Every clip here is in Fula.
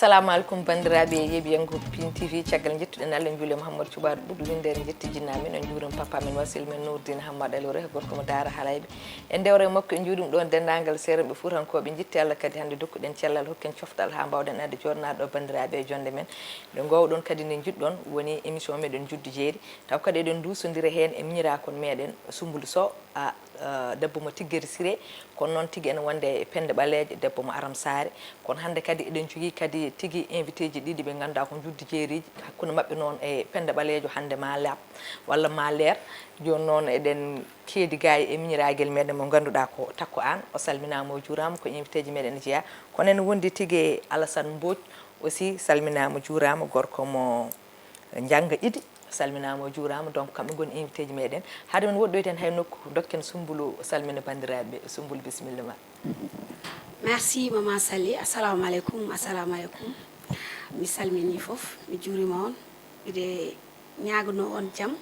assalamu alaikum bandiraɓe yeɓiyango Piindi TV caggal jettuɗen Allah juule Mouhamadou Thioubade ɓuɗɗu windere jetti jinnamin en juurim papa men wasil men Nourdine Hammadou Alore gorko mo daara halayɓe en dewre makko en juurim ɗon dendagal seereɓe fuutankoɓe jetti Allah kadi hande dokkuɗen cellal hokken coftal ha mbawɗen adde jornaɗo ɗo bandiraɓe e jonde men ɓe gowɗon kadi nde jiɗɗon woni émission meɗen Njuddu Jeeri taw kadi eɗen dusodira hen e miñirakon meɗen Soumboulou Sow debbo mo Tiggiri Siré kono noon tigui ene wonde e Penda Ɓalejo debbo mo Aram Sare kono hande kadi eɗen jogui kadi tigui invité ji ɗiɗi ɓe ganduɗa ko Njuddu Jeeriji hakkude mabɓe noon e Penda Ɓalejo hande ma lab walla ma leer joni noon eɗen keedi gayi e miñiraguel meɗen mo ganduɗa ko Takko An o salminama o juurama ko invité ji meɗen jeeya kono en wondi tigui Alassane Mbodj aussi salminama juurama gorko mo Jangga Idy salminama o juurama donc kamɓe goni invité ji meɗen haade men woɗɗoyten hay nokku dokken Soumboulou salmina bandiraɓe Soumboulou bisimilla ma. Merci maman Sali assalamu alaikum mi salmini fof mi juurima on mbiɗe ñaagano on jaam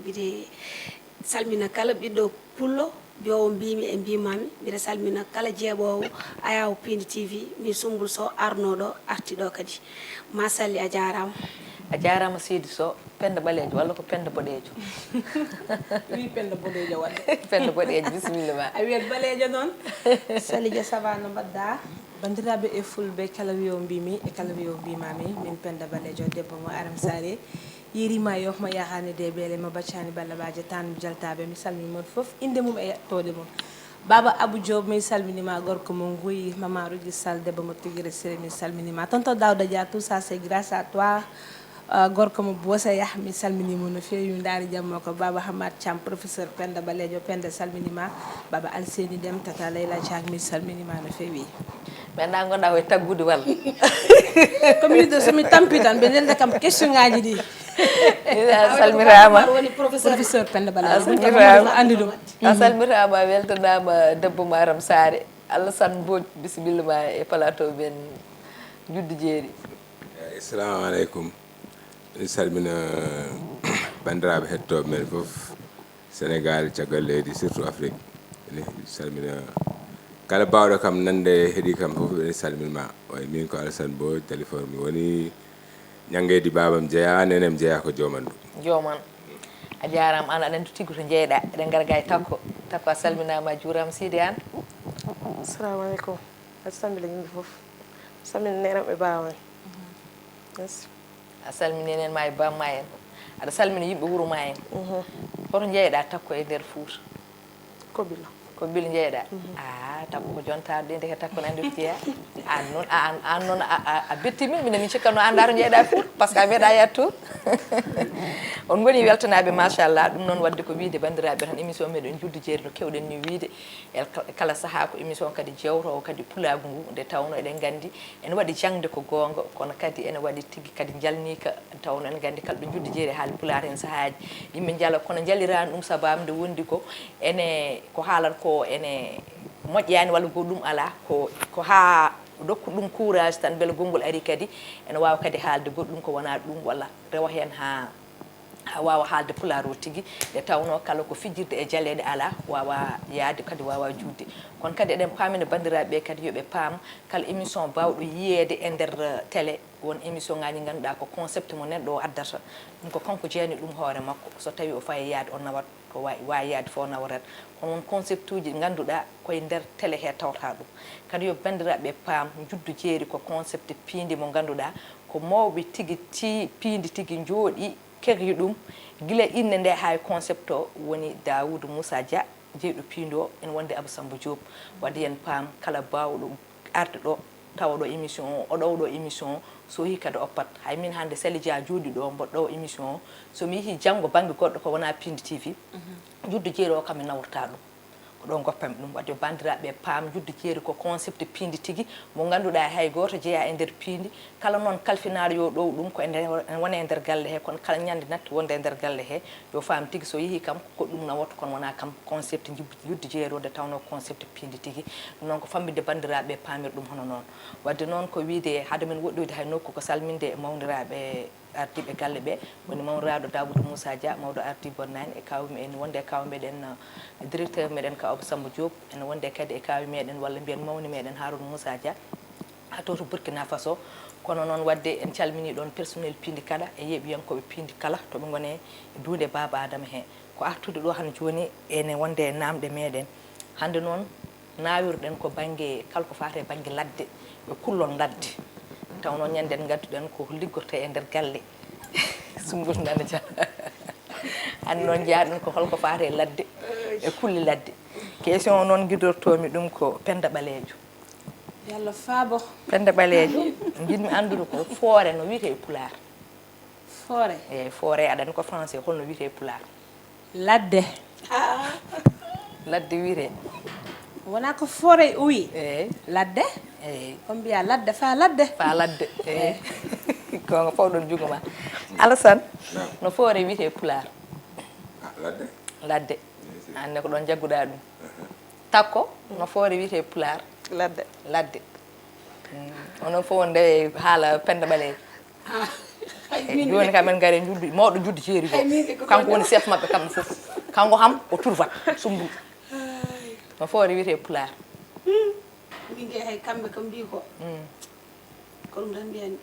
mbiɗe salmina kala ɓiɗɗo pullo jowo mbimi e mbimami mbiɗa salmina kala jeeɓowo ayawo Piindi TV min Soumboulou Sow arnoɗo artiɗo kadi ma Sali a jarama Seydi Sow Penda Ɓalejo walla ko Penda Boɗejo wi Penda Boɗejo wadde Penda Boɗejo bisimilla ma a wiyat Ɓalejo noon Salidia sava no mbaɗɗa bandiraɓe e fulɓe kala wiyo mbimi e kala wiyo mbimami min Penda Ɓalejo debbo mo Aram Sare yerima yohmo yahani de beele mo baccani ballabaje tan jaltaɓe mi salminimon foof inde mum e yettode mum Baba Abou Diop mi salminima gorko mo Nguyi Mama Rougui Sall debbo mo Tiggiri Siré mi salminima tonton Daouda Dia tout ça c'est grâce à toi gorko mo Boseya mi salminimo no feewi mi daari jamma ko Baba Hamad Thiam professeur Penda Ɓalejo Penda salminima Baba Alseni Dem tata Layla Thiak mi salminima no feewi maintenant gonɗa koye taggude walla komi wiide somi tampi tan ɓe ndenda kam question ngaji ɗi salmirama woni professeur Penda Ɓalejo andi ɗum a salmirama a weltanama debbo mo Aram Sare Alassane Mbodj bisimilla ma e plateau men Njuddu Jeeri. Assalamu aleykum mi salmina bandiraɓe hettoɓe men foof Sénégal caggal leydi surtout Afrique ene salmina kala bawɗo kam nande heeɗi kam foof ene salminma way min ko Alassane Mbodj téléphone mi woni ñangedi babam jeeya nenem jeeya ko jomandu joman a jarama an aɗa andi tigui to jeeyɗa eɗen garga e Takko a salminama a juurama Sidi An. Assalamu aleykum aɗa sambila yimɓe foof salmina nenam e bawam merci a salmini enen ma e bamma en aɗa salmina yimɓe wuuro ma en hoto jeeyɗa Takko e nder Fouta ko bil jeeyɗa Takko ko jontaɗo ɗe ndeke Takko ne andi to jeeya an noon a bettimi minen min cikkatno anda to jeeyɗa Fouta par ce que a meeɗa yatto on goni weltanaɓe machallah ɗum noon wadde ko wiide bandiraɓe tan émission meɗen Njuddu Jeeri no kewɗen ni wiide e kala saaha ko émission kadi jewtowo kadi pulagu ngu nde tawno eɗen gandi ene waɗi jangde ko gonga kono kadi ene waɗi tigui kadi jalnika tawno en gandi kala ɗo Njuddu Jeeri haali pulaar hen saahaji yimɓe jaala kono jalirani ɗum sababu nde wondi ko ene ko haalata ko ene moƴƴani walla go ɗum ala ko ha dokku ɗum courage tan beele gongol ari kadi ene wawa kadi haalde goɗɗum ko wona ɗum walla rewa hen ha wawa haalde pulaar o tigui nde tawno kala ko fijirde e jaleɗe ala wawa yaade kadi wawa judde kono kadi eɗen pamina bandiraɓe kadi yooɓe paam kala émission bawɗo yiyede e nder télé won émission ngaji ganduɗa ko concept mo neɗɗo o addata ɗum ko kanko jeeyani ɗum hoore makko so tawi o fayi yaade o nawat ko wawi yaade fo nawarat kono won concept uji ganduɗa koye nder télé he tawta ɗum kadi yo bandiraɓe paam Njuddu Jeeri ko concept piindi mo ganduɗa ko mawɓe tigui piindi tigui jooɗi kerri ɗum guila inne nde hay concept o woni Daoudou Moussa Dia jeyɗo piindi o ene wonde Abou Samba Diop wadde hen paam kala bawɗo arde ɗo tawa ɗo émission o ɗowɗo émission o so yeehi kadi oppat hay min hande Sali Dia jooɗi ɗo mboɗɗo émission o somi yeehi janggo banggue goɗɗo ko wona Piindi TV Njuddu Jeeri o kam mi nawrata ɗum ko ɗon goppami ɗum wadde bandiraɓe paam Njuddu Jeeri ko concept piindi tigui mo ganduɗa hay goto jeeya e nder piindi kala noon kalfinaɗo yo ɗow ɗum ko ene wona e nder galle he kono kala ñande natti wonde e nder galle he yo faam tigui so yeehi kam ko ɗum nawata kono wona kam concept Njuddu Jeeri o nde tawno concept piindi tigui ɗum noon ko famminde bandiraɓe pamir ɗum hono noon wadde noon ko wiide haade men woɗɗoyde hay nokku ko salminde e mawniraɓe ardiɓe galle ɓe woni mawraɗo Daoudou Moussa Dia mawɗo ardi bonnani e kawmi en wonde e kaw meɗen directeur meɗen ko Abou Samba Diop ene wonde kadi e kawi meɗen walla mbiyen mawni meɗen Harouna Moussa Dia ha to Burkina Faso kono noon wadde en calmini ɗon personnel Piindi kala e yeeɓiyankoɓe Piindi kala to ɓe gone e duunde Baba Adama he ko artude ɗo hano joni ene wonde e namde meɗen hande noon nawirɗen ko banggue kala ko fate banggue ladde e kullon ladde taw noon ñanden gadduɗen ko liggorte e nder galle Sumbul Nana Dia hande noon jaaɗen ko holko fate ladde e kulle ladde question o noon guidortomi ɗum ko Penda Ɓaleejo yalla faabo Penda Ɓaleejo jiɗmi andude ko foore no wiyete e Pulaar foore eyyi foore aɗani ko français holno wiyete e Pulaar ladde ladde wiyete wona ko foore uwi eyyi ladde eyyi ko mbiya ladde fa ladde fa ladde eyyi gonga fawɗon juguma Alassane no foore wiyete e Pulaar ladde ladde anne ko ɗon jagguɗa ɗum takko no foore wiyete e Pulaar ladde ladde onon fof ndewe haala Penda Ɓaleejo joni kam en gari Njuddu mawɗo Njuddu Jeeri go kanko woni chef mabɓe kamɓe fof kanko ham o turvat Sumbul no foore wiyete Pulaar mingue hay kamɓe kam mbi ko ɗum tan mbiyani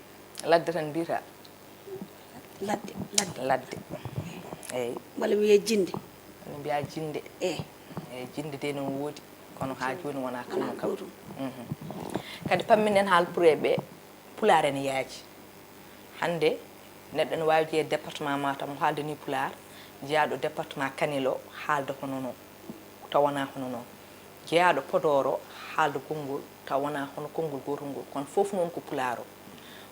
ladde tan mbiyata ladde ladde eyyi walla mi wiye jinde no mbiya jinde eyyi jinde de non woodi kono ha joni wona kamno kam kadi pamminen haalpureɓe Pulaar ene yaaji hande neɗɗo ne wawi jeeye département Matam haalde ni Pulaar jeeyaɗo département Kanel o haalda hono noon taw wona hono noon jeeyaɗo Podor o haalda konngol taw wona hono konngol gotol ngol kono foof noon ko Pulaar o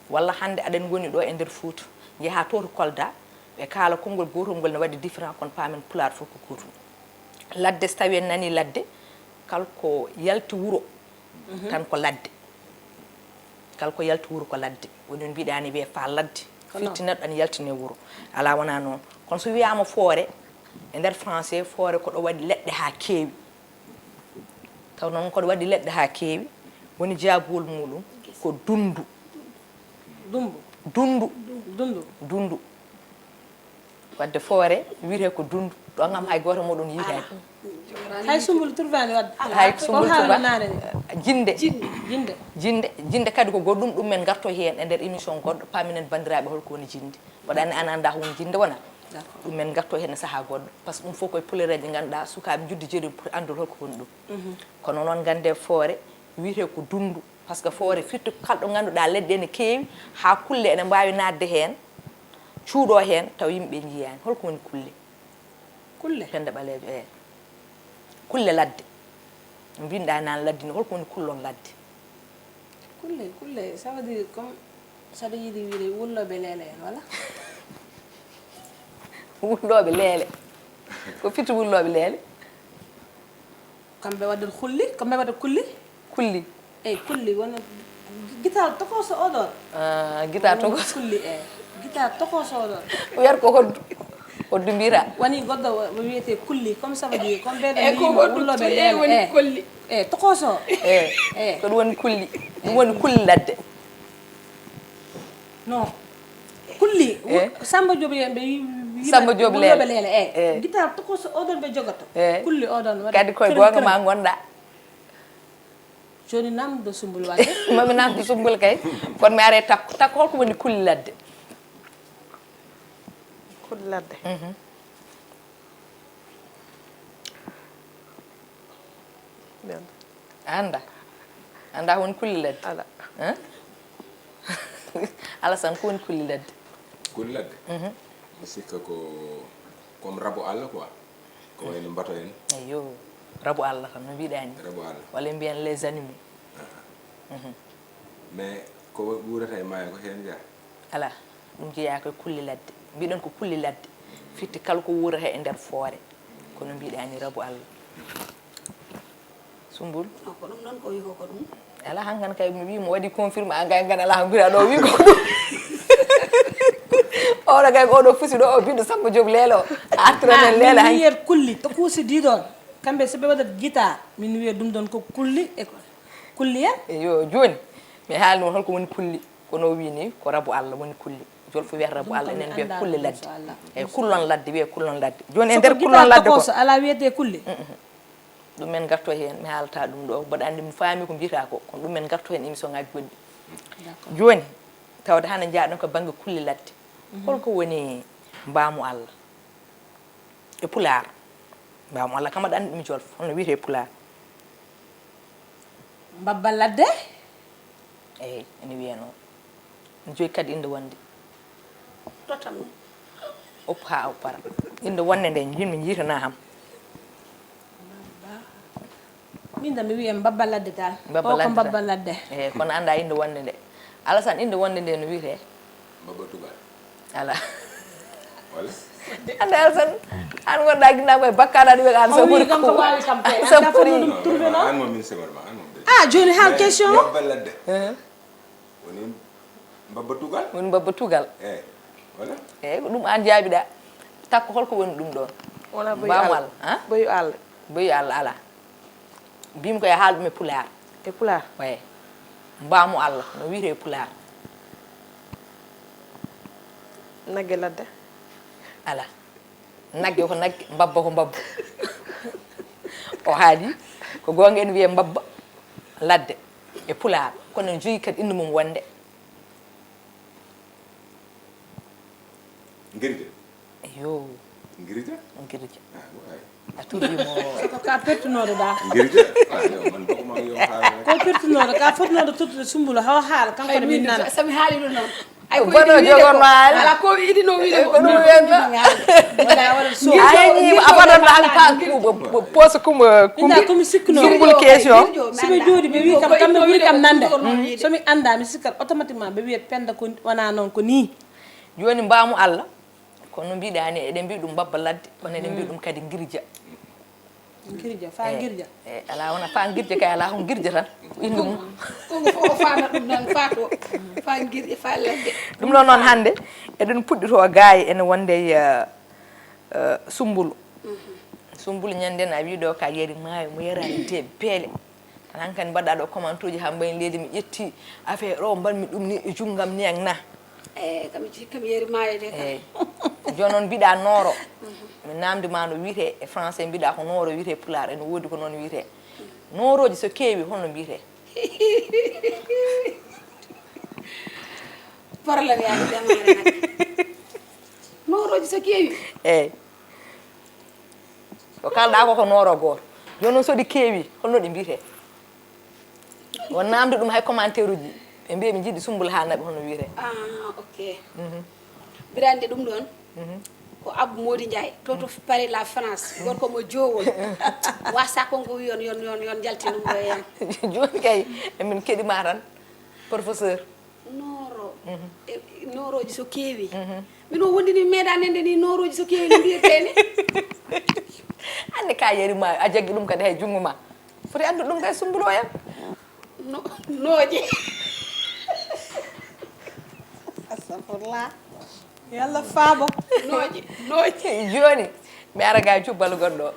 walla hande aɗen goni ɗo e nder Fouta jeeha to to Kolda ɓe kaala konngol gotol ngol ne waɗi différent kono paamen Pulaar fof ko gotum ladde so tawi en nani ladde kala ko yalti wuro tan ko ladde kala ko yalti wuro ko ladde woni mbiɗani wiye fa ladde fitti neɗɗo ane yaltine wuro ala wona noon kono so wiyama foore e nder français foore koɗo waɗi leɗɗe ha keewi taw noon koɗo waɗi leɗɗe ha keewi woni jaabugol muɗum ko dundu dundu wadde foore wiyete ko dundu ɗon kam hay goto moɗon yitaki hay Sumbul turvani wadde hay Sumbul turva jinde kadi ko goɗɗum ɗum men garto hen e nder émission goɗɗo paminen bandiraɓe holko woni jinde waɗani an anda ko woni jinde wona ɗum men garto hen e saaha goɗɗo par ce que ɗum fof koye pulereje ɗi ganduɗa sukaɓe Njuddu Jeeri pour andude holko woni ɗum kono noon gande foore wiyete ko dundu par ce que foore firti kalɗo ganduɗa leɗɗe ene keewi ha kulle ene mbawi nadde hen cuuɗo hen taw yimɓe jiyani holko woni kulle Penda Ɓaleejo eyyi kulle ladde mbinɗa nan laddino holko woni kullon ladde kulle ça veut dire comme saɗa yiiɗi wiide wulloɓe leele en wala wulloɓe leele ko firti wulloɓe leele kamɓe waɗat kulli kamɓe waɗat kulli eyyi kulli wona guitar tokoso oɗon guitar tokoso kulli eyyi guitar tokoso oɗon wiyata ko hoddu mbira woni goɗɗo wiyete kulli comme ça veut dire comme ɓeɗo yimo wulloɓe leele woni kulli eyyi tokoso eyyi ko ɗum woni kulli ɗum woni kulli ladde non kulli Samba Diop ɓe Samba Diop leele leele eyyi guitar tokoso oɗon ɓe jogoto kulli oɗon kadi koye gonga ma gonɗa joni namdo Sumbul wadde mami namdo Sumbul kay kono mi are takko holko woni kulli ladde kulli ladde anda woni kulli ladde ala Alassane ko woni kulli ladde mi sikka ko comme rabu Allah quoi ko wayno mbato en eyyo rabu Allah kam no mbiɗani rabu Allah walla mbiyen les animaux mais ko ɓurata e maayo ko hen jeeya ala ɗum jeeya koye kulli ladde mbiɗon ko kulli ladde fitti kala ko wurata e nder foore kono mbiɗani rabu Allah Sumbul ko ɗum noon ko wi ko ɗum ala hankan kay mi wi mo waɗi confirme an kay gan ala hanguira ɗo wi ko ɗum oɗo kay oɗo fusi ɗo o biɗo Samba Diop leele o artirane leele min wiyet kulli to kuusi diɗon kamɓe so ɓe waɗat guitar min wiya ɗum ɗon ko kulli e kulli en yo joni mi haalni on holko woni kulli kono wi ni ko rabu Allah woni kulli jolfo wiyata rabu Allah enen mbiya kulle ladde eyyi kullon ladde wiye kullon ladde joni e nder kullon ladde ko ala wiyete kulli ɗum men garto hen mi haalata ɗum ɗo mbaɗa andi mi faami ko mbiyata ko kono ɗum men garto hen émission ngaji goɗɗi joni tawde hande jaaɗon ko banggue kulle ladde holko woni mbaamu Allah e pulaar mbaamu Allah kam aɗa andi ɗum jolf holno wiyete pulaar mbabba ladde eyyi ene wiye noon ne joyi kadi inde wonde totam oppo ha oppara inde wonde nde jinmi jiitana ham min da mi wiye mbabba ladde dal Mbabba ko ladde mbabba ladde eyyi kono anda inde wonde nde Alassane inde wonde nde no wiyete Mbabba tugal ala wala ande Alassane an gonɗa guinna koye bakkaɗa ɗum an so ɓuri kam ko wawi kam pe so anda ɓuri fono turbe no an mo min semar ma an mo ah joni ha question Mbabba ladde woni mbabba tugal woni mbabba tugal wala eyyi ko ɗum an jaabiɗa takko holko woni ɗum ɗon wala boyu mbaamu Allah Allah boyu Allah boyi Allah ala mbimi koye haal ɗum e pulaar e pulaar waye mbaamu Allah no wiyete pulaar nagge ladde ala nagge ko nagge mbabba ko mbabba o haali ko gonga en wiye mbabba ladde e pulaar kono en jogi kadi inde mum wonde ngirde yo ngirde ngirja way a turbimo ko ka pertunoɗo da ngirde man bokuma yo haala ko pertunoɗo ka fotnoɗo tuttude sumbulo hawa haala kanko min nana sami haali ɗum noon ay ko bono jogorno haali ala ko idino wiide ko ɗum wiyenno wala wala so ayni abadanno an pa pose kumba inda komi sikkuno sumbul question somi joodi ɓe wi kam kamɓe ɓuuri kam nande somi anda mi sikkat automatiquement ɓe wiyat penda ko wona noon ko ni joni mbaamu Allah kono mbiɗa ni eɗen mbi ɗum mbabba ladde kono eɗen mbi ɗum kadi girja girja fa girja e ala wona fa girja kay ala ko girja tan inde mum kongo fof o faama ɗum noon fa ko fa girƴe fa ladde ɗum ɗon noon hannde eɗen puɗɗito gaaye ene wonde sumbulu sumbulu ñanden a wi ɗo ka yeri maayo mo yarani te beele tan hankkadi mbaɗɗa ɗo comment uji ha mbayi leydi mi ƴetti affaire o mbanmi ɗum ni e junggam ni ak na kam yeri maayo de eyyi joni noon mbiɗa nooro mi namdima no wiyete e français mbiɗa ko nooro wiyete pulaar ene woodi ko noon wiyete nooroji so keewi holno mbiyete probléme yaade demare nak nooroji so keewi eyyi ko kalɗa ko nooro goto joni noon soɗi keewi holno ɗi mbiyete won namde ɗum hay commentaire uji ɓe mbiya ɓe jiiɗi sumbul ha naɓe hono wiyete ok birande ɗum ɗon ko Abou Mody Ndiaye to Paris la France gorko mo jowol wasa konko wi yon jaltinum ɗo hen joni kay emin keɗima tan professeur nooro nooroji so keewi min o wondini meeɗa nende ni nooroji so keewi no mbiyeteni hande ka yarima a jaggi ɗum kadi hay jungo ma foti andu ɗum kay sumbulo en nooje astafurlah yalla faabo nooje joni mi ara ga jubbal goɗɗo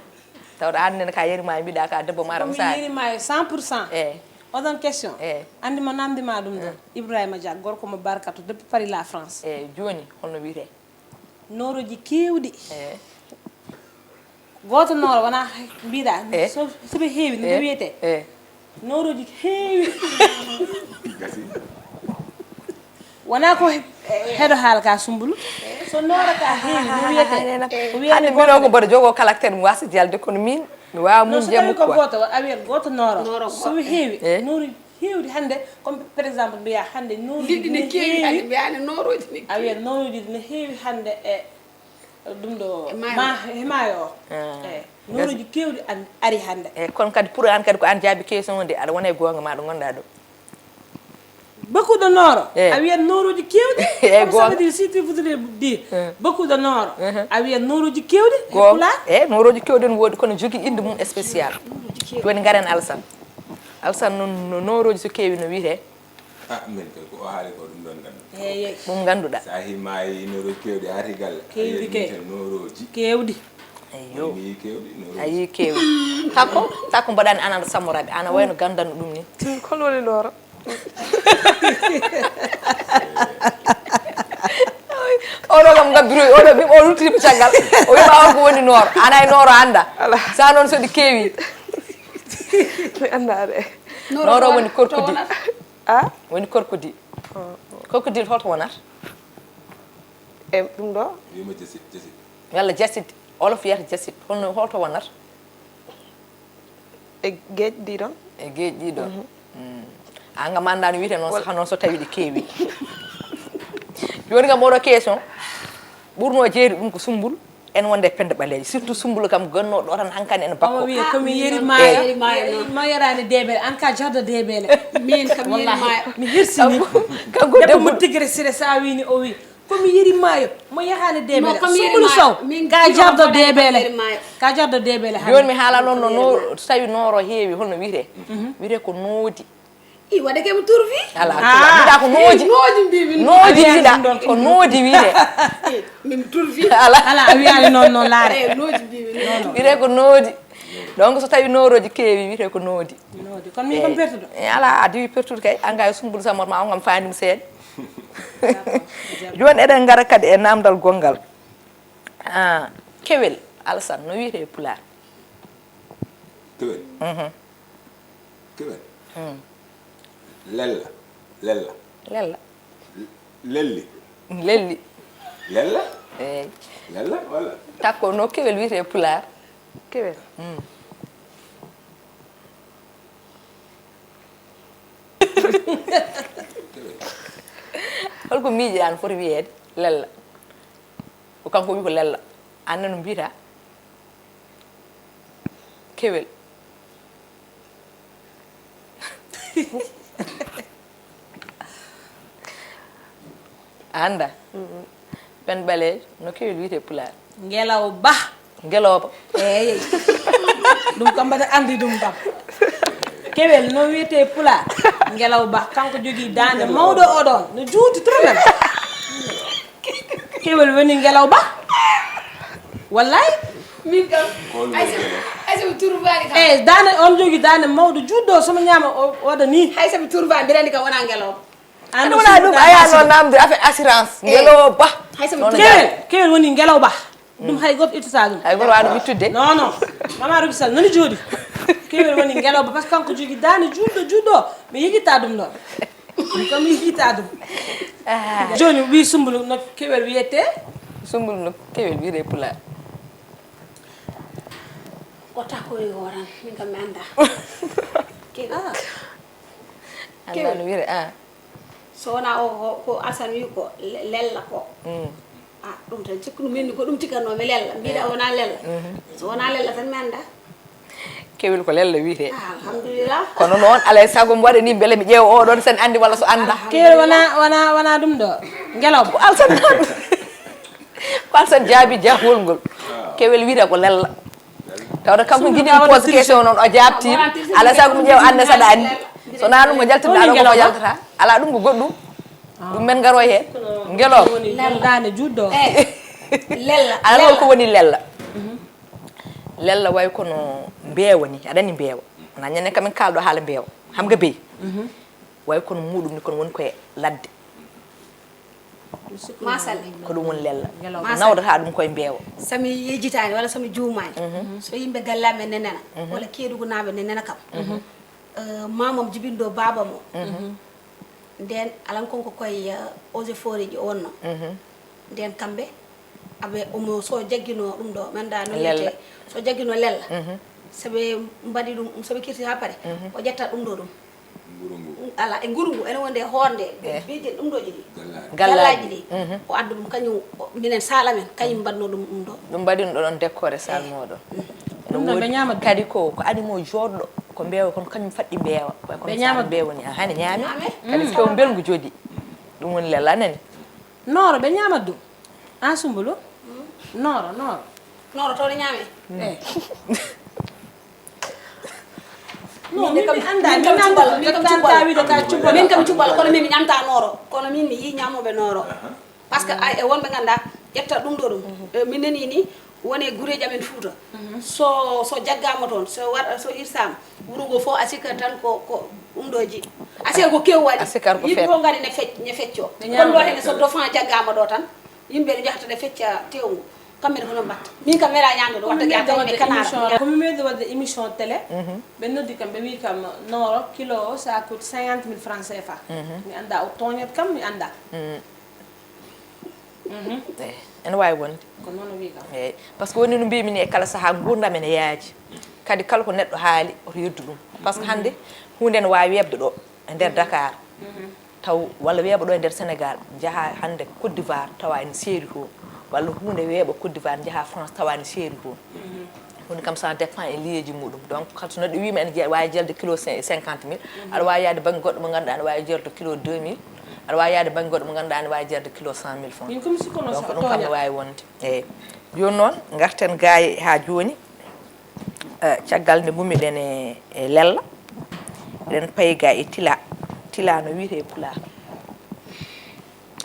tawɗa annene ka yarima e mbiɗa ka debbo maram sa yarima 100% eyyi oɗon question eyyi andi mo namdima ɗum ɗon Ibrahima Dia gorko mo barkato depuis Paris la France eyyi joni holno wiyete nooroji kewɗi eyyi goto nooro wona mbiɗa soɓe heewi no wiyete eyyi nooroji heewi gasi wona ko heɗo haala ka sumbulu so nooro ka heewi no wiyete hande mbiɗo ko mboɗo jogo caractére mi wasa jalde kono min mi wawa mum jamu jammu ko quoi goto a wiyat goto nooro soɓe heewi nooroji heewdi hande comme par exemple mbiya hande nooroji ne keewi hande mbiyani nooroji ne a wiyat nooroji ne heewi hande e ɗum ɗo maayo o eyi nooroji kewɗi ari hande eyyi kono kadi pour an kadi ko an jaabi question o nde aɗa wona e gonga ma ɗo gonɗa ɗo beaucoup de nooro a wiyat nooroji kewɗi eyyi ça veut dire si tu voudrais dire beaucoup de nooro a wiyat nooroji kewɗi e gonga pulaar eyyi nooroji kewɗi ne woodi kono jogui inde mum spécial joni garen Alassane Alassane no nooroji so keewi no wiyete min kay ko o haali ko ɗum ɗon gandu eyyi ɗum ganduɗa sa himayi nooroji kewɗi arti galle Kewɗi ke. nooroji kewɗi eyyo mi kewɗi nooroji a yi keewi takko mbaɗani anana sammoraɓe ana wayno gandanno ɗum ni hol woni nooro oɗo kam gabbiroyi oɗo bim o luttima caggal o wima on ko woni nooro ana e nooro anda sa noon soɗi keewi mi anda de nooro woni korkodi a woni korkodi crocodile holto wonata e ɗum ɗo wima jasit walla jasit olof wiyata jasit holto wonata e geej ɗi ɗon e geej ɗi ɗon anga manda no wiyete noon saha noon so tawi ɗi keewi joni kam oɗo question ɓurno jeeri ɗum ko sumbul en wonde pende ɓaleeje surtout sumbulu kam gonno ɗo tan hankani en bakko wiye komi yeri maayo ma yarani debele an ka jarda debele min kam yeri maayo mi hirsini kanko debbo mo tigre sire sa wini o wi komi yeri maayo mo yahani debele comme yeri sumbulu sow min ka jarda yeri debele maayo. ka jarda debele joni mi haala noon no so tawi nooro heewi holno wiyete wiyete ko noodi I waɗa ke mo turfi ala mbiɗa ko nooji noodi mbimi noodi wiɗa ko noodi wiyete min turfi ala a wiyani noon laare noodi mbimi non wiyete ko noodi donc so tawi nooroji keewi wiyete ko noodi noodi kono min kam pertuɗo ala a diwi pertude kay anga e sumbulu samor ma on kam fandim seeɗa joni eɗen gara kadi e namdal gongal kewel Alassane no wiyete pulaar kewel kewel lella lella lella lelli lelli lella eyyi lella walla takko no kewel wiyete pulaar kewel holko miijiɗa no foti wiyeede lella ko kanko wi ko lella anne no mbiyata kewel anda pen ɓaleejo no kewel wiyete pulaar ngelaw ba ngelooba eyyi ɗum kam mbaɗa andi ɗum kam kewel no wiyete pulaar ngelaw ba kanko jogui dande mawɗo oɗon no juuti trop même kewel woni ngelaw ba wallay min kam hayso turfani kam eyyi dande on jogui dande mawɗo juutɗo somo ñama oɗo ni hayso mi turfani mbiɗa kam wona ngelaw ande wona ɗum aya noon namde affaire assurance ngelooba hayso mi kewel woni ngelaw ba ɗum hay goto ittata ɗum hay goto waɗa ɗum ittude non non mama Rubi Sall nani jooɗi kewel woni ngelaw ba par ce que kanko jogui dande juutɗo mi yiɗitta ɗum ɗon ɗum kam mi yiɗitta ɗum joni wi sumbulu no kewel wiyete sumbulu no kewel wiyete pulaar ko takoy woran min kam mi anda anda no wiyete so wona o ko Assane wi ko lella ko ɗum tan cikku ɗum minni ko ɗum tikkannomi lella mbiɗa wona lella so wona lella tan mi anda kewel ko lella wiyete alhamdulillah kono noon alay sago mi waɗa ni beele mi ƴeewa oɗon sen andi walla so anda kewel wona ɗum ɗo ngelaw ba Alassane ko Alassane jaabi jahol ngol kewel wiyete ko lella tawde kanko jiɗi pose question noon o jaabtima alay sago mi ƴeewa ande saɗa andi sona ɗum ko jaltirɗa ɗo koko jaltata ala ɗum ko goɗɗum ɗum men garoy hen ngeloo woni dande juutɗo lella ala holko woni lella lella way kono mbeewa ni aɗa andi mbeewa wona ñande kamin kalɗo haala mbeewa ham ga beyi way kono muɗum ni kono woni koye ladde masalle ko ɗum woni lella nawdata ɗum koye mbeewa sami yejjitani walla sami juumani so yimɓe gallamen ne nena walla keeɗugo naaɓe ne nena kam mamam jibindo baba mo nden alan konko koye eaux et forêt ji wonno nden kamɓe aɓe omo so jaggino ɗum ɗo manda no wiyete so jaggino lella soɓe mbaɗi ɗum soɓe kirti ha paare o ƴetta ɗum ɗo ɗum ala e nguru ngu ene wonde hoorde beje ɗum ɗoji ɗi gallaji ɗi o adda ɗum kañum minen sala men kañum mbaɗno ɗum ɗum ɗo ɗum mbaɗino ɗon décoré sal moɗon ɗum ɗon ɓe ñama kadi ko animo joɗɗo ko mbeewa kono kañum faɗɗi mbeewa way kono ñama mbeewa ni hani ñaami kadi so kew belgu jooɗi ɗum woni lella nani nooro ɓe ñamat ɗum an sumbulu nooro tawde ñaame min kam anda min kam cuɓal kono min mi ñamta nooro kono min mi yi ñamoɓe nooro par ce que ay wonɓe ganda ƴetta ɗum ɗo ɗum min nani ni woni gureji amen Fouta so jaggama toon so irsama wuro ngo fof a sikkat tan ko ɗum ɗoji a sikkat ko kew waɗi yimɓe fof gari ne fecco kono ɗo hene so dauphin jaggama ɗo tan yimɓe ne jahata ne fecca tewngu kamɓe hono mbatta min kam mera ñamde ɗo wadde ƴattaɓe canard comme meɗe wadde émission télé ɓe noddi kam ɓe wi kam noro kilo o ça coûte 50 000 francs CFA mi anda o toñat kam mi anda ene wawi wonde ko noon o wi kam eyyi par ce que woni no mbimi ni e kala saaha gurdam ene yaaji kadi kala ko neɗɗo haali oto yeddu ɗum par ce que hande hunde ene wawi webde ɗo e nder Dakar taw walla weeɓa ɗo e nder Sénégal jaaha hande Côte d'Ivoire tawa ene seeri toon walla hunde weeɓa Côte d'Ivoire jaaha France tawa ene seeri toon hunde kam ça dépend e liyeji muɗum donc kala so neɗɗo wima ene wawi jelde kilo 50 000 aɗa wawi yaade banggue goɗɗo mo ganduɗa ne wawi jelde kilo 2000 aɗa wawi yaade banggue goɗɗo mo ganduɗa ne wawi jelde kilo 100 000 francs donc ɗum kam ne wawi wonde eyyi joni noon garten gaye ha joni caggal nde gummiɗen e lella eɗen payga e tila no wiyete pulaar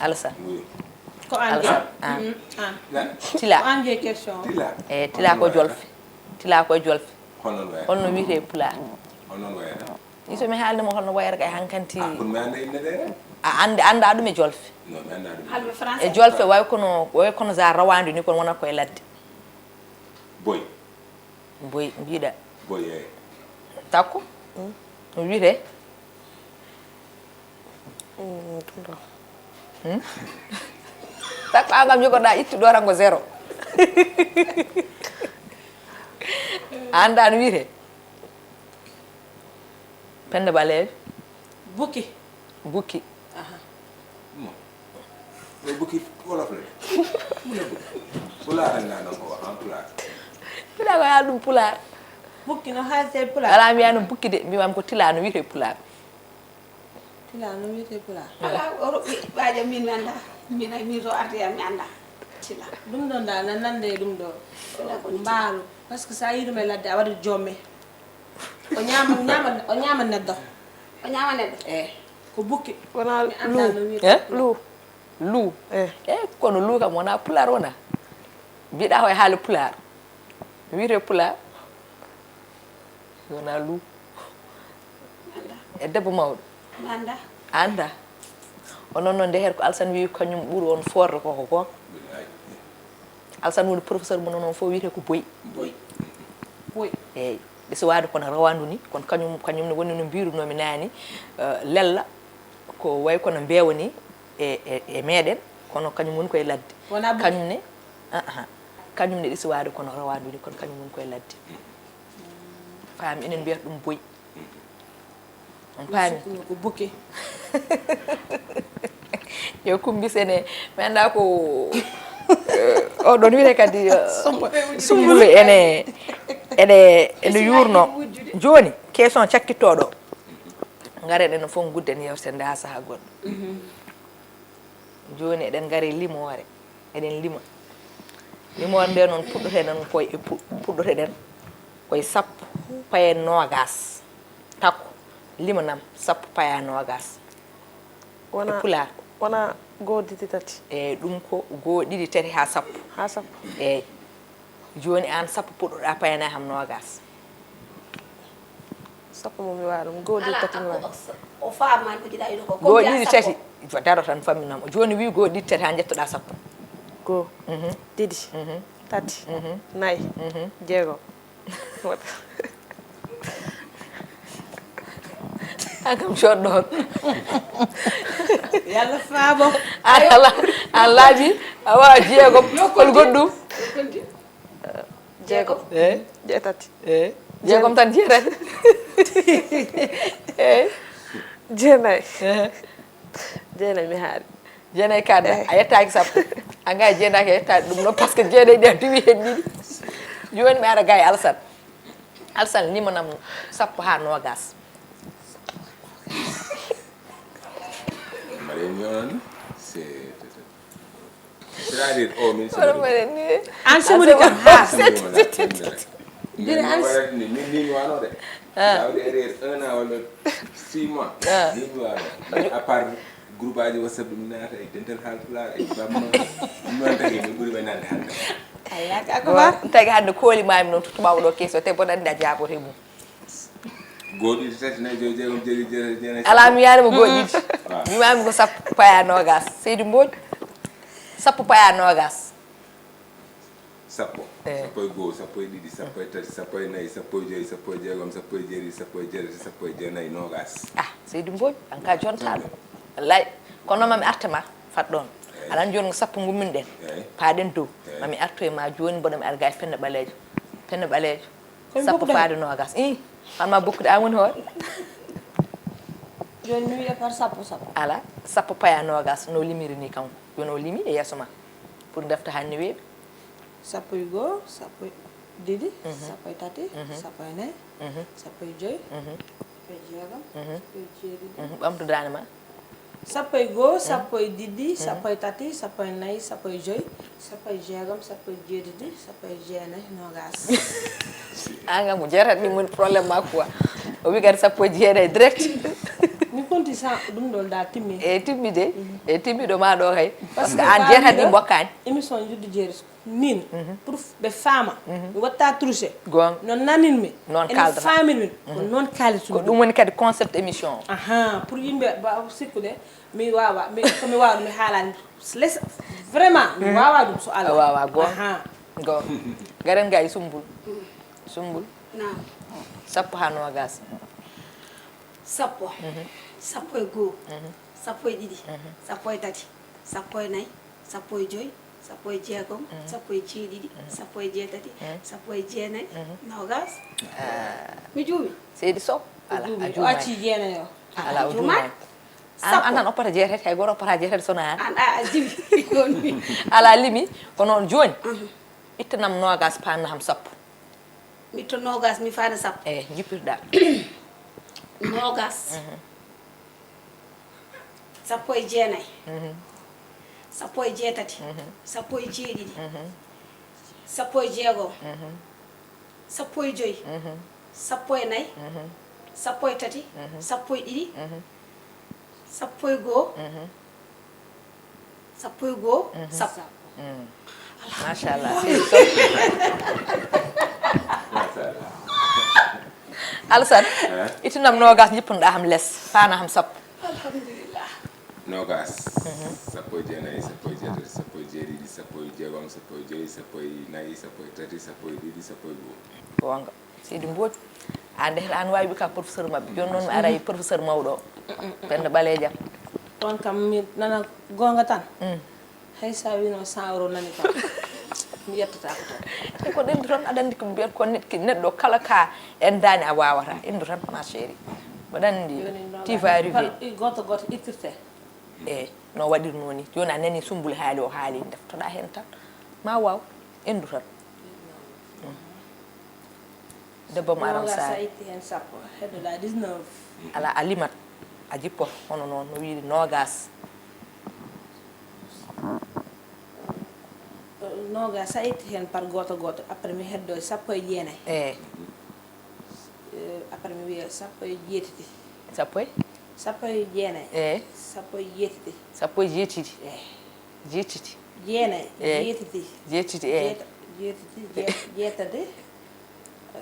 Alassane ko ande tila ko ande question eyyi tila ko jolfe holno wiyete pulaar ni somi haalnima holno wayata kay hankanti anda ɗum e jolfe e jolfe way kono za rawandu ni kono wona koye ladde boy mbiɗa takko no wiyete takko an kam jogoɗa ittu ɗo rango 0 anda no wiyete pende baleeje bukki bukki bukki wolof la pulaar nga non ko en pulaar tila ko haal ɗum pulaar bukki no haalte pulaar ala mi yano bukki de mbimam ko tila no wiyete pulaar tila no wiyete pulaar ala o roɓɓi ɓaajo min mi anda min to ardiyam mi anda tila ɗum ɗon da nande ɗum ɗo mbaalu par ce que sa yiɗum e ladde a waɗa jomme o ñama neɗɗo o ñama neɗɗo ko bukki wona luu kono luu kam wona pulaar wona mbiɗa koye haali pulaar wiyete pulaar wona luu e debbo mawɗo anda anda onon noon nde her ko Alassane wi kañum ɓuuri on forde koko gonga Alassane woni professeur mo noon fof wiyete ko boyi eyyi ɓe wade kono rawandu ni kono kañum ne woni no mbirunomi nani lella ko way kono mbeewa ni e meɗen kono kañum woni koye ladde kañum ne ɗisi wade kono rawandu ni kono kañum woni koye ladde faami enen mbiyata ɗum boyi on paami ko bukki yo kumbisene mi anda ko oɗon wiyete kadi sumbulu ene yurno joni question cakkittoɗo garen enen fof gudden yewte nde ha saaha goɗɗo joni eɗen gaari limore eɗen limore nde noon puɗɗoteɗen koye sappo paye nogas takko limanam sappo paya nogas wona pulaar wona goo ɗiɗi tati eyyi ɗum ko goo ɗiɗi tati ha sappo eyyi joni an sappo puɗɗoɗa payana ham nogas sappo mo mi wawa ɗum goo ɗiɗi tati mi wawa o faamani ko jiɗa yiɗo ko goo ɗiɗi tati daro tan famminama joni wi goo ɗiɗi tati ha jettoɗa sappo goo ɗiɗi tati nayyi jeegom akam coɗɗon yalla faabo an laaɓi a wawa jeegom hol goɗɗum jeegom jeetati jeegom tan jeetati eyyi jeenayyi jeenayyi mi haari jeenayyi kadda a yettaki sappo a gayi jeenaki a yettaki ɗum noon par ce que jeenayyi ɗi a diwi hen ɗiɗi joni mi ara gaye Alassane limanam sappo ha nogas c'est-à-dire o min an semori kam ha ni mi wano de dawde erreur 1 an walla 6 mois ni mi wano à part groupe aji WhatsApp ɗum naata e dental halpulaar e bamma non tagi mi ɓuuri ɓe nande hande tagi hande kooli mami noon tubaɓo ɗo keso te boɗa andi a jabote mum goɗɗiɗi tati nayi joyi jeegom jeeri ala mi yanimo goɗɗiɗi mimami ko sappo paya nogas Seydou Mbodj sappo paya nogas sappo sappo e goho sappo e ɗiɗi sappo e tati sappo e nayyi sappo e joyyi sappo e jeegom sappo e jeeɗiɗi sappo e jeetati sappo e jeenayyi nogas seydi Mbodj an ka jontaɗo wallay kono mami artema fat ɗon aɗa andi joni ko sappo gumminɗen paaɗen dow mami artu e ma joni mboɗo mi arga e penne ɓaleejo sappo faade nogas fanma bokkude an woni hoore joni mi wiya par sappo ala sappo paya nogas no limiri ni kanko joni o limi e yeeso ma pour defta hanni weeɓi sappo e goho sappo e ɗiɗi sappo e tati sappo e nayyi sappo e joyyi sappo e jeegom sappo e jeeɗiɗi ɓamtu dande ma sappo e goho sappo e ɗiɗi sappo e tati sappo e nayyi sappo e joyyi sappo e jeegom sappo e jeeɗiɗi sappo e jeenayyi nogas anga mo jeetati ɗum woni probléme ma quoi o wi kadi sappo e jeenayyi direct mi konti sa ɗum ɗo da timmi timmi de timmiɗo ma ɗo kay par ce que an jeetati ɗi bokkani émission Njuddu Jeeri min pour ɓe faama mi watta touché gonga no naninmi noon ene kaldata faaminmi ko noon ko kaalitumi ɗum woni kadi concept émission pour yimɓe ba sikkude mi wawa komi wawa ɗum mi haalani less vraiment mi wawa ɗum so a Allah wawa gonga garen ga e sumbul naam sappo ha nogas sappo sappo e goho sappo e ɗiɗi sappo e tati sappo e nayyi sappo e joyyi sappo e jeegom sappo e jeeɗiɗi sappo e jeetati sappo e jeenayyi nogas mi juumi seydi Sow ala a o juumani acci jeenayi o ala o juumani an tan oppata jeetati hay goto oppata jeetati sona an a jibi joni ala limi ko noon joni ittanam nogas panna ham sappo mi to nogas mi faada sappo jippirɗa nogas sappo e jeenayyi sappo e jeetati sappo e jeeɗiɗi sappo e jeegom sappo e joyyi sappo e nayyi sappo e tati sappo e ɗiɗi sappo e goho sappo e goho sappo machallah seydi Sow Alassane ittanam nogas jippunoɗa ham less fana ham sappo alhamdulillah nogas sappo e jeenayyi sappo e jeetati sappo e jeeɗiɗi sappo e jeegom sappo e joyyi sappo e nayyi sappo e tati sappo e ɗiɗi sappo e goho gonga seydi Mbodj an ndehete an wawi wi ka professeur mabɓe joni noon mi ara e professeur mawɗo o pende ɓaleejam on kam mi nana gonga tan hay sa wino 100 € nani kam mi yettatako tan ko ɗendu tan aɗa andi ko mbiyata ko neɗɗo kala ka endani a wawata indu tan ma chéri mbaɗa andi ti va arrivé goto ittirte no waɗirno ni joni a nani sumbuli haali o haali deftoɗa hen tan ma waw indu tan debbo mo aran sa itti hen sappo heddoɗa 19 ala a limat a jippoto hono noon no wiide nogas nogas sa itti hen par goto après mi heddo sappo e jeenayyi après mi wiya sappo e jeetati sappo e jeenayyi sappo e jeetati sappo e jeetati jeetati jeenayyi jeetati jeetati jeetati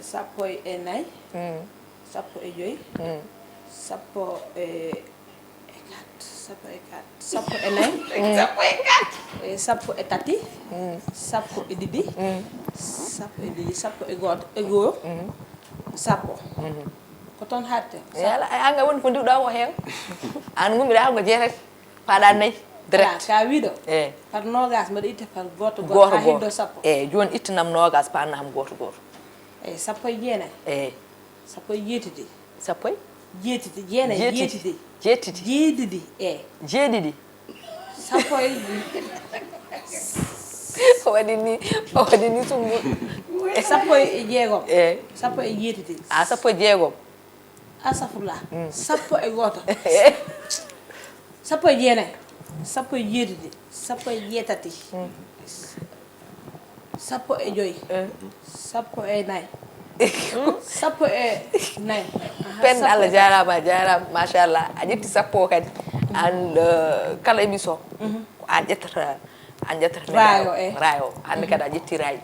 sappo e nayyi sappo e joyyi sappo e sappo e nayyi sappo e tati sappo e ɗiɗi sappo e goho sappo ko toon hatte ala anga woni ko ndiwɗa o heew an gummiɗa ko jeetati paɗa nayyi direct ka wiɗo par nogas mbaɗa itta par goto ha heddo sappo joni ittanam nogas panna ham goto sappo e jeenayyi sappo e jeetati sappo e jeetati jeenayyi jeetati jeeɗiɗi jeeɗiɗi sappo e o waɗi ni sumbul sappo e jeegom sappo e jeetati sappo e jeegom asafurla sappo e goto sappo e jeenayyi sappo e jeetati sappo e jeetati sappo e joyyi sappo e nayyi sappo e nayyi pende Allah jarama machallah a ƴetti sappo o kadi an kala émission ko an ƴettata rayo hande kadi a ƴetti rayi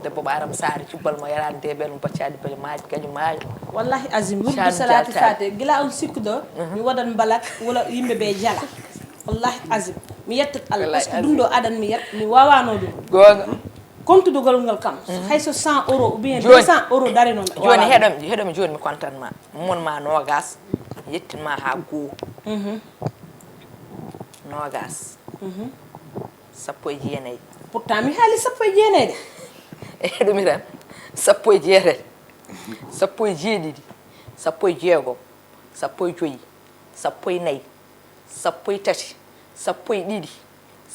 debbo mo aram saare cubbal mo yarani debel mo baccadi bele maaji kañum maayo wallahi azim wurdu salati fate gila on sikkudo mi waɗan mbalat wala yimɓeɓe jala wallahi azim mi yettat Allah par ce que ɗum ɗo aɗan mi yet mi wawano ɗum gonga compte de golngal kam hayso 100 € ou bien Joni. 200 € dari non joni heɗomi joni mi contanma monma nogas yettinma ha goo nogas sappo e jeenayyi pourtant mi haali sappo e jeenayyi e heɗomi tan sappo e jeetati sappo e jeeɗiɗi sappo e jeegom sappo e joyyi sappo e nayyi sappo e tati sappo e ɗiɗi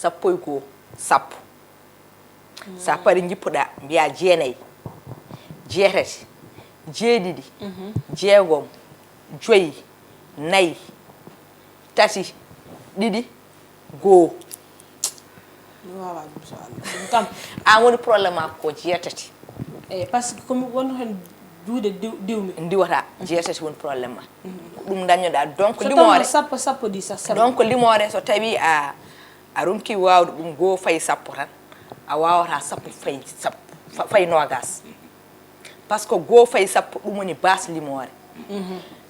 sappo e goo sappo sa pari jippuɗa mbiya jeenayyi jeetati jeeɗiɗi jeegom joyyi nayyi tati ɗiɗi goo mi wawa ɗum so Allah ɗum kam an woni probléme ma ko jeetati e par ce que komi won hen juuɗe diwmi ndiwata jeetati woni probléme ma ko ɗum dañoɗa donc so limore sappo sappo di sa donc limore so tawi a ronki wawde ɗum goo fayi sappo tan a wawata sappo fayi nogas par ce que goo fayi sappo ɗum woni base limore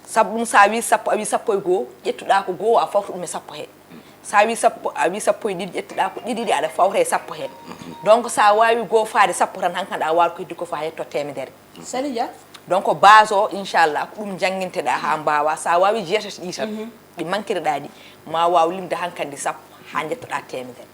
sabu ɗum sa wi sappo a wi sappo e goo ƴettuɗa ko goo a fawta ɗum e sappo he sa wi sappo a wi sappo e ɗiɗi ƴettuɗa ko ɗiɗiɗi aɗa fawta e sappo he donc sa wawi goo faade sappo tan hankkadi a wawa ko heddi ko fa hetto temedere Sali Dia donc base o inchallah ko ɗum jangguinteɗa ha mbawa sa wawi jeetati ɗi tan ɗi manquereɗa ɗi ma waw limde hankkadi sappo ha jettoɗa temedere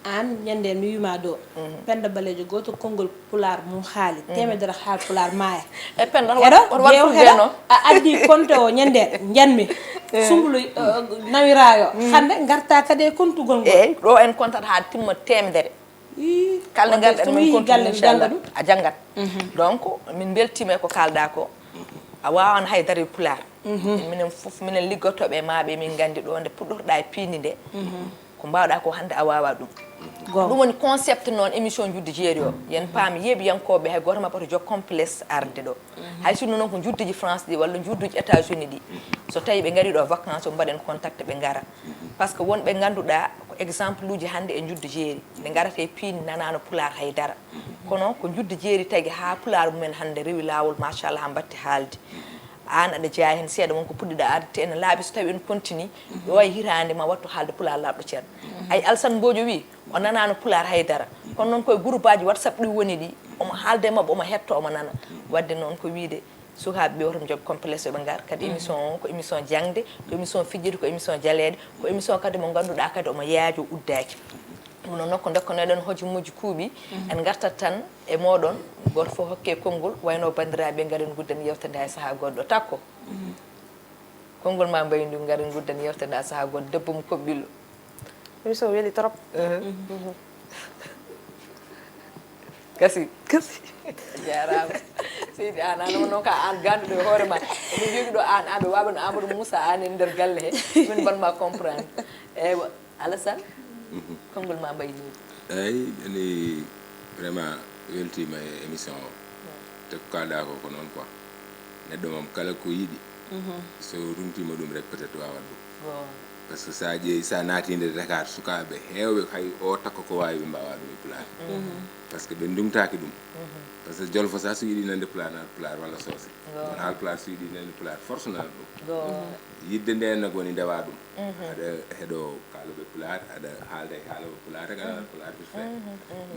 an ñande mi wima ɗo Penda Balejo goto konngol pulaar mum haali temedere haal pulaar maaya e Penda heɗo heɗo a addi compte o ñande janmi sumbulu nawirayo hande garta kadi e comptugol ngol eyyi ɗo en comptata ha timma temedere kalde garɗen min continue inchallah a janggat donc min beltima e ko kalɗa ko a wawan haydara e pulaar minen foof minen liggotoɓe maɓe min gandi ɗo nde puɗɗorɗa e piindi nde ko mbawɗa ko hande a wawa ɗum ɗum woni concept noon émission Njuddu Jeeri o yen paami yeeɓiyankoɓe hay goto mabɓa to jog complexe arde ɗo hay sinno noon ko judduji France ɗi walla judduji États-Unis ɗi so tawi ɓe gari ɗo vacance o mbaɗen contact ɓe gara par ce que wonɓe ganduɗa ko exemple uji hande e Njuddu Jeeri ɓe garata e piindi nanano pulaar haydara kono ko Njuddu Jeeri tagui ha pulaar mumen hande rewi lawol machallah ha mbatti haalde an aɗa jeeya hen seeɗa wonko puɗɗiɗa arde ene laaɓi so tawi en continue ɗo e hirande ma wattu haalde pulaar laaɓɗo ceerno ay Alassane Mbodio wi o nanano pulaar haydara kono noon koye groupe aji WhatsApp ɗi woni ɗi omo haalde mabɓe omo hetto omo nana wadde noon ko wiide sukaɓe ɓe wotomo jooga complexe ɓe gar kadi émission o ko émission jangde ko émission fijjude ko émission jalede ko émission kadi mo ganduɗa kadi omo yaajo uddaki ɗum noon nokko dokkonoɗen hojomuji kuuɓi en gartat tan e moɗon goto fof hokke konngol wayno bandiraɓe garen gudden yewtede ha saaha goɗɗo takko konngol ma mbaydu garen gudden yewtede ha saaha goɗɗo debbo mo koɓɓillo émission weeli trop kasi jarama seydi an noon ka an ganduɗo e hoorema emin jogui ɗo an aɓe waɓano Amadou Moussa an e nder galle he min mbanma comprendre eywa Alassane konngol ma mbayni eyyi ene vraiment weltima e émission o te ko kalɗa ko noon quoi neɗɗo mom kala ko yiiɗi so rumtima ɗum rek peut être wawat ɗum par ce que sa ƴeewi sa naatinde Dakar sukaɓe hewɓe hay o takko ko wawi ɓe mbawa ɗum e pulaar par ce que ɓe ndumtaki ɗum par ce que jolfo sa so yiiɗi nande pulaar nat pulaar walla soose on haal pulaar so yiiɗi nande pulaar force nat ɗum yidde nden nak woni ndewa ɗum aɗa heeɗo kaaloɓe pulaar aɗa haalda e haaloɓe pulaar rek aɗa pulaar bi fe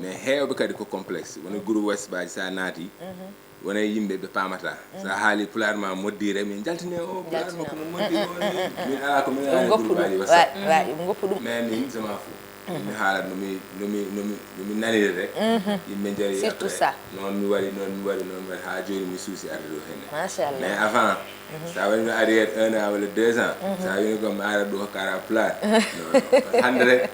mais hewɓe kadi ko complexe woni groupe WhatsApp aji sa naati wona yimɓe ɓe pamata sa haali pulaar ma moddire min jaltine o pulaar makko no moddi o min ala ko min ala groupe aji WhatsApp goppu ɗum mais min sama fo mi haalat nomi nanire rek yimɓe jaari surtout ça noon mi waɗi ha joni mi suusi arde ɗo henne machallah mais avant sa waɗino arrière 1 an walla 2 ans sa wini ko mi ara ɗo hokkara pulaar hande rek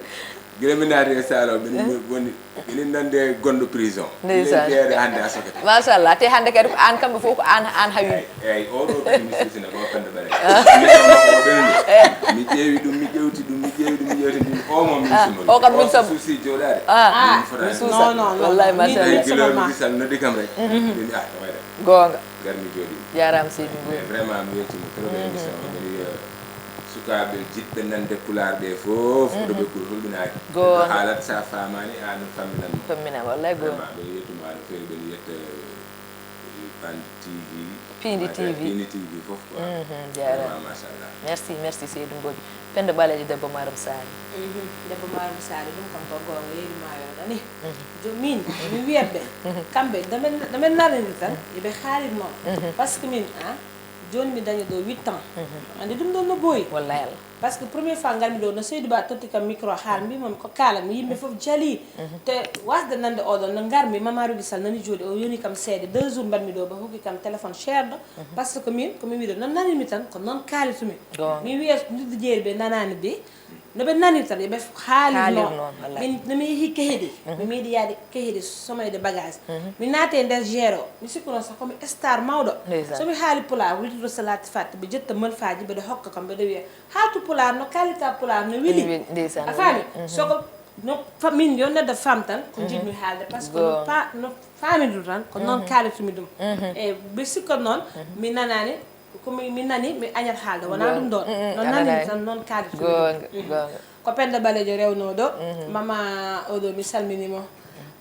guila mi naati e salo minen nande gonɗo prison ɓeere hande a sokete machallah te hande kadi ko an kamɓe fof ko an hawi eyyi oɗo kadi mi suusina ko Penda Balejo mi ƴeewi ɗum mi ƴewti ɗum mi ƴeewi ɗum mi ƴewti ɗum o mo min sumoni o kam min sam suusi joɗade mi suusa wallahi machallah guila mi gisal noddi kam rek min wayde gonga garmi jooɗi jarama seydi mais vraiment mi weltima trop émission o sukaɓe jiɗɓe nande pulaar ɓe fof ɗo ɓe ɓuuri holɗinaki haalat sa famani an famminanma famminama wallahi go ɓe yettuma no fewi ɓen yetta Piindi TV Piindi TV fof jarama machallah merci Seydou Mbodj Penda Balejo debbo Maram Sari debbo Maram Sari ɗum kam ko gonga yeeri mayo ɗani min mi wiyatɓe kamɓe damen narani tan yoɓe haalit moon par ce que min joni mi dañi ɗo 8 ans andi ɗum ɗon no boyi wallahi Allah par ce que première fois ngarmi ɗo no Seydou Ba totti kam micro haar mbimami ko kaalam yimɓe fof jali te wasde nande oɗon no garmi Mama Rugi Sall nani jooɗi o yoni kam seede 2 jours mbaɗmi ɗo ɓe hokki kam téléphone cherɗo par ce que min komi wiɗo noon nanimi tan ko noon kaalitumi mi wiya Njuddu Jeeri ɓe nanani ɓe no ɓe nani tan yoɓe haalir noon min nomi yeehi Kehedi mi yiiɗi yaade Kehedi somoyde bagage mi naate nder jeero mi sikku noon sax komi star mawɗo somi haali pulaar wittuɗo salati fatte ɓe jetta malfaji mbeɗa hokka kam mbeɗa wiya haaltu pulaar no kalita pulaar no wili a faami soko no min yo neɗɗo fam tan ko jiɗmi haalde par ce que no faamidu tan ko noon kaalitumi ɗum eyyi ɓe sikkat noon mi nanani komi mi nani mi añat haalde wona ɗum ɗon non nanimi tan noon kaalitumi ko Penda Balejo rewno ɗo mama oɗo mi salminimo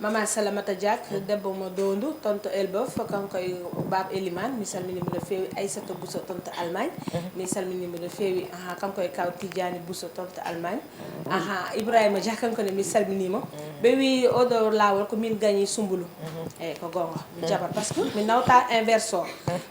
Mama Salamata Diak debbo mo Dondu tonto Elbeuf kanko e bab Elimane mi salminimo no feewi Aissatou Bousso tonto Allemagne mi salminimo no feewi kanko e kaw Tidiane Bousso tonto Allemagne Ibrahima Dia kanko ne mi salminimo ɓe wi oɗo lawol ko min gagni Sumbulu eyyi ko gonga mi jaɓat par ce que mi nawta inverse o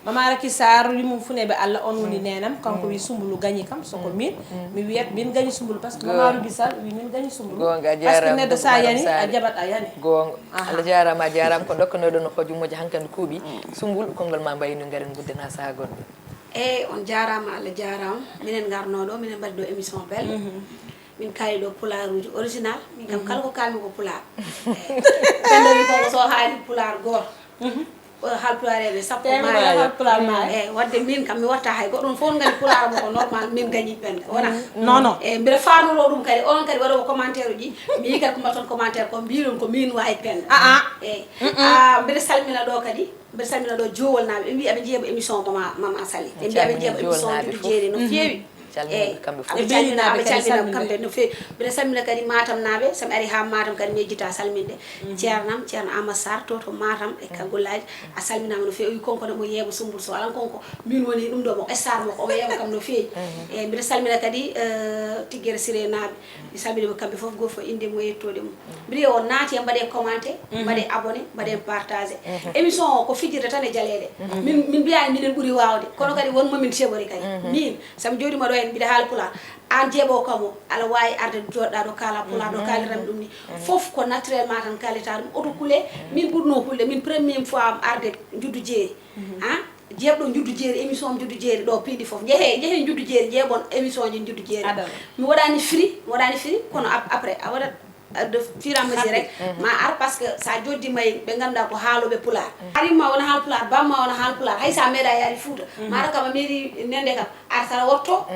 Mama Raki Sarr yimum funeɓe Allah on woni nenam kanko wi Sumbulu gagni kam soko min mi wiyat min gagni Sumbulu par ce que Mama Rugi Sall wi min gagni Sumbulu par ce que neɗɗo sa yani a jaɓat a yani Allah jarama ko dokkonoɗon no hojumoji hankandi kuuɓi Sumbul konngol ma mbayni garen gudden ha saha gonɗo eyyi on jarama Allah jarama minen garnoɗo minen mbaɗi ɗo émission belle min kaali ɗo pulaar uji original min kam kala ko kalmi ko pulaar ɓenɗoni koko so haali pulaar goto halpulareɓe sappo e wadde min kam mi watta hay goɗɗon fof gandi pulaar mo ko normal min gagni Penda wona non e mbiɗa fanulo ɗum kadi onon kadi waɗomo commentaire uji mi yi kadi ko mbatton commentaire ko mbiɗon ko min wawi Penda eyyi mbiɗa salmina ɗo kadi mbiɗa salmina ɗo jowol naɓe ɓe mbi aɓe jeeɓa émission Mama Sali ɓe mbi aɓe jeeɓa émission Njuddu Jeeri no feewi aɓe calminaɓe kamɓe no feewi mbiɗa salmina kadi Matam naɓe somi ari ha Matam kadi mi yejjita salminde ceernam ceerno Amadou Sarr to Matam e kaggullaji a salminama no feewi konko ne mo yeeɓa Sumbul so alan konko min woni ɗum ɗo mo star mo ko omo yeeɓa kam no feewi eyyi mbiɗa salmina kadi Tigguere Siré naɓe mi salminima kamɓe foof goto fof inde mo yettode mum mbiɗa o naati e mbaɗe commenté mbaɗe abonné mbaɗe partagé émission o ko fijirde tan e jaleɗe min mbiyani minen ɓuuri wawde kono kadi won momin ceɓori kadi min sami jooɗima ɗo mbiɗa haala pulaar an jeeɓo kamo aɗa wawi arde joɗɗa ɗo kaala pulaar ɗo kaalirami ɗum ni foof ko naturellement tan kalita ɗum auto kuule min ɓurno hulde min premiére fois am arde Njuddu Jeeri jeeɓɗo Njuddu Jeeri émission Njuddu Jeeri ɗo Piindi foof jeehe Njuddu Jeeri jeeɓon émission ji Njuddu Jeeri mi waɗani firi kono après a waɗat de fur et à mesure rek ma ar par ce que sa joddima e ɓe ganduɗa ko haaloɓe pulaar arimma wona haal pulaar bamma wona haal pulaar hay sa meeɗa yaari Fuuta mata kam a meeɗi nende kam ar tara wotto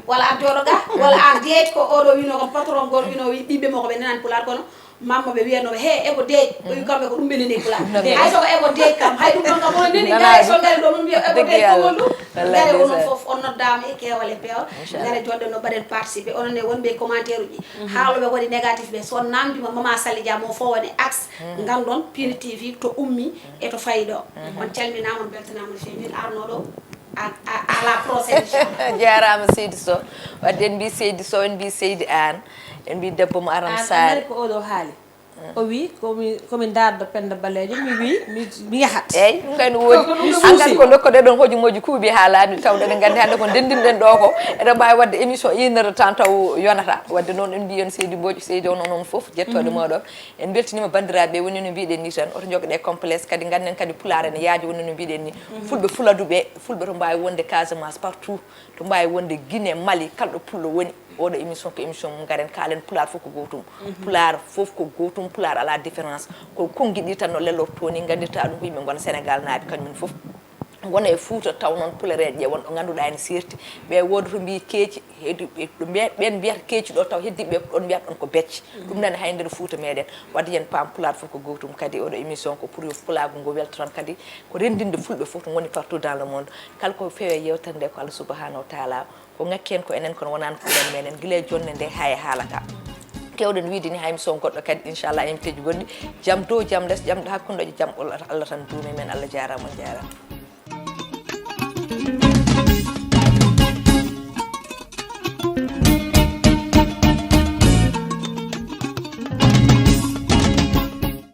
walla a jooɗo ga walla an deej ko oɗo wino kam patron goto wino ɓiɓɓe mo ko ɓe nenani pulaar kono mamma ɓe wiyanoɓe he eko deej o wi kamɓe ko ɗum ɓenene pulaar hay soko eko deej kam hay ɗum ɗon kam ono neni gari so gari ɗo mon mbiya eko deej komol ɗum gari onon foof on noddama e kewal e pewal gare joɗɗo no mbaɗen participé onon e wonɓe commentaire uji haaloɓe waɗi négatif ɓe so namdima Mama Sali Dia mo fo woni axe gandon Piindi TV to ummi e to fayi ɗo on calminama on beltanama no fewi min arnoɗo à la prochaine jarama Seydi Sow wadde en mbi Seydi Sow en mbi Seydi An en mbi debbo mo Aram Sall ko oɗo haali o wi komi dardo Penda Balejo mi wi mi yahat eyyi ɗum kayno woodi hankkadi ko dokkoɗeɗon hojumoji kuuɓi ha laaɓi tawde eɗen gandi hannde ko ndendinɗen ɗo ko eɗen mbawi wadde émission 1 heure de temps taw yonata wadde noon en mbi on Seydi Mbodj Seydi on onon foof jettoɗe moɗon en beltinima bandiraɓe woni no mbiɗen ni tan oto jogoɗe complexe kadi ganden kadi pulaar ene yaaji woni no mbiɗen ni fulɓe fuladuɓe fulɓe to mbawi wonde Casamance partout to mbawi wonde Guinée Mali kalɗo pullo woni oɗo émission ko émission mum garen kaalen pulaar fof ko gotum pulaar fof ko gotum pulaar ala différence ko konguiɗi tan no lellorto ni gandirta ɗum ko yimɓe gona Sénégal naaɓe kañumen fof wona e Fuuta taw noon pulereje ƴe wonɗo ganduɗa ene serti ɓe woodi to mbi keeci heddi ɓen mbiyata keeci ɗo taw heddiɓe ɗon mbiyata ɗon ko becce ɗum nani hay nder Fuuta meɗen wadde yen paam pulaar fof ko gotum kadi oɗo émission ko pour yo pulaagu ngo weltoton kadi ko rendinde fulɓe fof to goni partout dans le monde kala ko feewe yewtere nde ko Allah subahanahu wa taala ko ngakken ko enen kono wonani kuuɗen meɗen guila jonde nde ha e haala ka kewɗen wiide ni hay mi son goɗɗo kadi inchallah en teji gonɗi jam dow jam less jam hakkudejo jam Allah tan duumi men Allah jarama on jarama